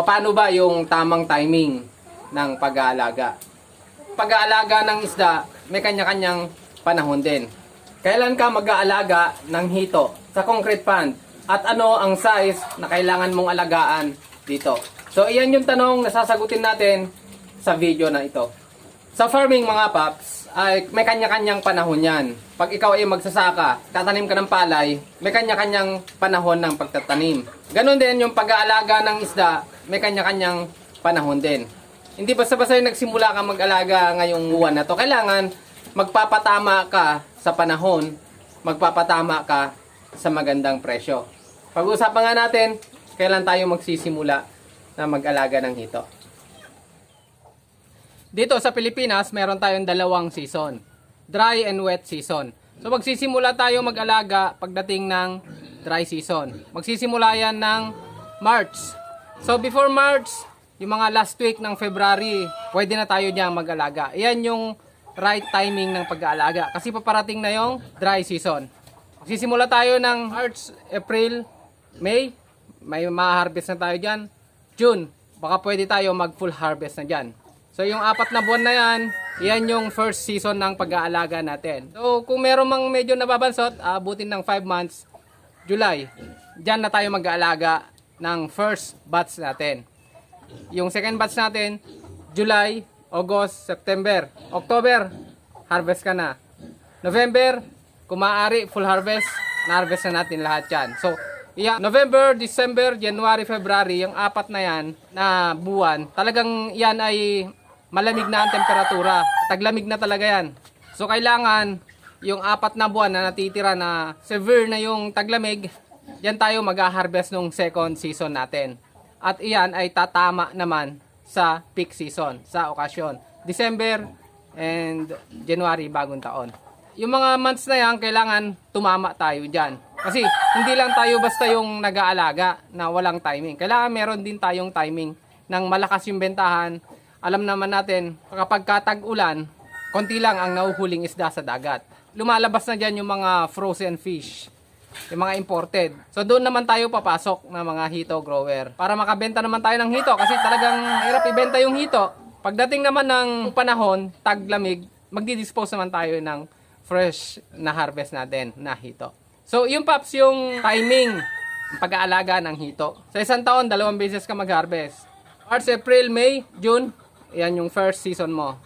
Paano ba yung tamang timing ng pag-aalaga? Pag-aalaga ng isda, may kanya-kanyang panahon din. Kailan ka mag-aalaga ng hito sa concrete pond? At ano ang size na kailangan mong alagaan dito? So, iyan yung tanong na sasagutin natin sa video na ito. Sa farming mga paps, ay may kanya-kanyang panahon yan. Pag ikaw ay magsasaka, tatanim ka ng palay, may kanya-kanyang panahon ng pagtatanim. Ganon din yung pag-aalaga ng isda, may kanya-kanyang panahon din. Hindi basta-basta yung nagsimula ka mag-alaga ngayong buwan na to. Kailangan magpapatama ka sa panahon, magpapatama ka sa magandang presyo. Pag-uusapan nga natin, kailan tayo magsisimula na mag-alaga ng hito. Dito sa Pilipinas, meron tayong dalawang season. Dry and wet season. So magsisimula tayo mag-alaga pagdating ng dry season. Magsisimula yan ng March. So before March, yung mga last week ng February, pwede na tayo dyan mag-alaga. Yan yung right timing ng pag-aalaga. Kasi paparating na yung dry season. Magsisimula tayo ng March, April, May. May ma-harvest na tayo dyan. June, baka pwede tayo mag-full harvest na dyan. So yung 4 na buwan na yan, yan yung first season ng pag-aalaga natin. So kung meron mang medyo nababansot, abutin ng 5 months, July, dyan na tayo mag-aalaga ng first batch natin. Yung second batch natin, July, August, September, October, harvest ka na. November, kung maaari, full harvest, na-harvest na natin lahat yan. So, November, December, January, February, yung 4 na yan na buwan, talagang yan ay malamig na ang temperatura. Taglamig na talaga yan. So, kailangan yung 4 na buwan na natitira na severe na yung taglamig, yan tayo mag-harvest nung second season natin. At iyan ay tatama naman sa peak season, sa okasyon. December and January, bagong taon. Yung mga months na yan, kailangan tumama tayo dyan. Kasi hindi lang tayo basta yung nag-aalaga na walang timing. Kailangan meron din tayong timing ng malakas yung bentahan. Alam naman natin, kapag katag-ulan, konti lang ang nahuhuling isda sa dagat. Lumalabas na dyan yung mga frozen fish, yung mga imported. So doon naman tayo papasok ng mga hito grower para makabenta naman tayo ng hito kasi talagang hirap ibenta yung hito. Pagdating naman ng panahon, taglamig, magdi-dispose naman tayo ng fresh na harvest natin na hito. So yung paps, yung timing pag-aalaga ng hito. Sa isang taon, 2 beses ka mag-harvest. March, April, May, June, yan yung first season mo.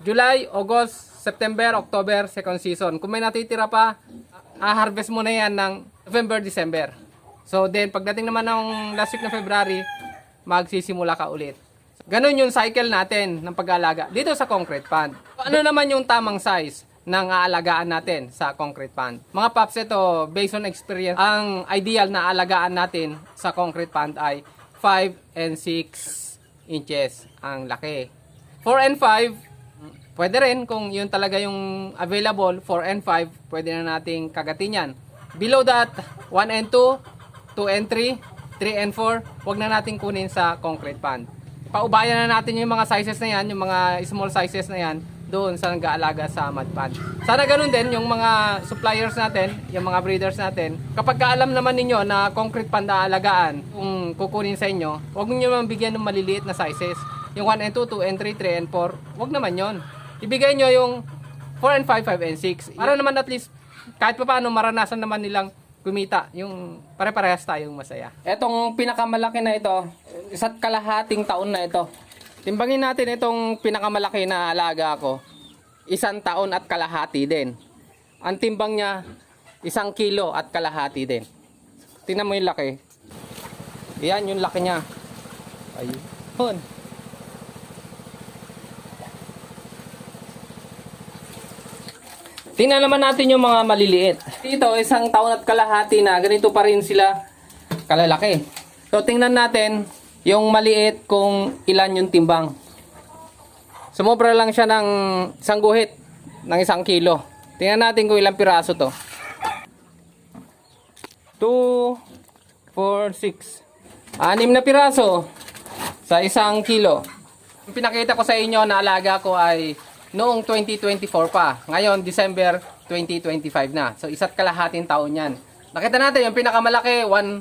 July, August, September, October, second season. Kung may natitira pa, harvest mo na yan ng November, December. So then, pagdating naman ng last week ng February, magsisimula ka ulit. Ganon yung cycle natin ng pag-aalaga dito sa concrete pond. Ano naman yung tamang size ng aalagaan natin sa concrete pond? Mga paps, ito, based on experience, ang ideal na aalagaan natin sa concrete pond ay 5 and 6 inches ang laki. 4 and 5, pwede rin kung yun talaga yung available. 4 and 5, pwede na nating kagatin yan. Below that, 1 and 2, 2 and 3, 3 and 4, wag na nating kunin sa concrete pond. Paubayan na natin yung mga sizes na yan, yung mga small sizes na yan, doon sa nag-aalaga sa mud pond. Sana ganun din yung mga suppliers natin, yung mga breeders natin. Kapag alam naman ninyo na concrete pond na alagaan, kung kukunin sa inyo, huwag niyo naman bigyan ng maliliit na sizes. Yung 1 and 2, 2 and 3, 3 and 4, huwag naman yon. Ibigay nyo yung 4 and 5, 5 and 6. Para naman at least, kahit pa paano, maranasan naman nilang kumita. Yung pare-parehas tayong masaya. Etong pinakamalaki na ito, 1.5 taon na ito. Timbangin natin itong pinakamalaki na alaga ko. 1.5 taon din. Ang timbang niya, 1 kilo at kalahati din. Tingnan mo yung laki. Yan yung laki niya. Ayun. Tingnan naman natin yung mga maliliit. Dito, 1 taon at kalahati na. Ganito pa rin sila kalalaki. So, tingnan natin yung maliit kung ilan yung timbang. Sumobra lang siya ng 1 guhit ng 1 kilo. Tingnan natin kung ilang piraso to. 2, 4, 6. 6 na piraso sa 1 kilo. Yung pinakita ko sa inyo na alaga ko ay noong 2024 pa. Ngayon, December 2025 na. So, 1.5 taon yan. Nakita natin yung pinakamalaki, 1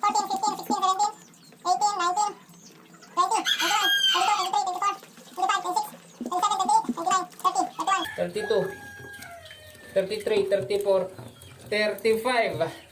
14, 15, 16, 17, 18, 19, 20, 21, 22, 23, 24, 25, 26, 27, 28, 29, 30, 31. 32, 33, 34, 35.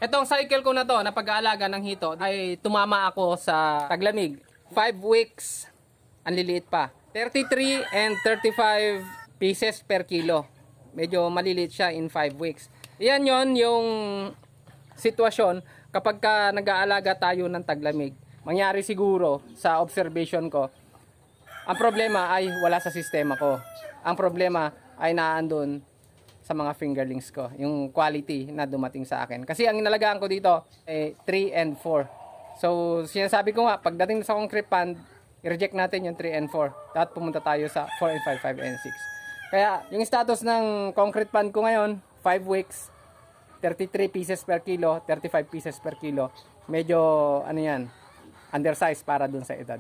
Itong cycle ko na to na pag-aalaga ng hito ay tumama ako sa taglamig. 5 weeks, ang liliit pa. 33 and 35 pieces per kilo. Medyo maliliit siya in 5 weeks. Yan yon yung sitwasyon kapag ka nag-aalaga tayo ng taglamig. Mangyari siguro sa observation ko, ang problema ay wala sa sistema ko. Ang problema ay naandun sa mga fingerlings ko, yung quality na dumating sa akin. Kasi ang inalagaan ko dito ay 3 and 4. So, sinasabi ko nga, pagdating sa concrete pond, i-reject natin yung 3 and 4. Dapat pumunta tayo sa 4 and 5, 5 and 6. Kaya, yung status ng concrete pond ko ngayon, 5 weeks, 33 pieces per kilo, 35 pieces per kilo. Medyo, ano yan, undersized para dun sa edad.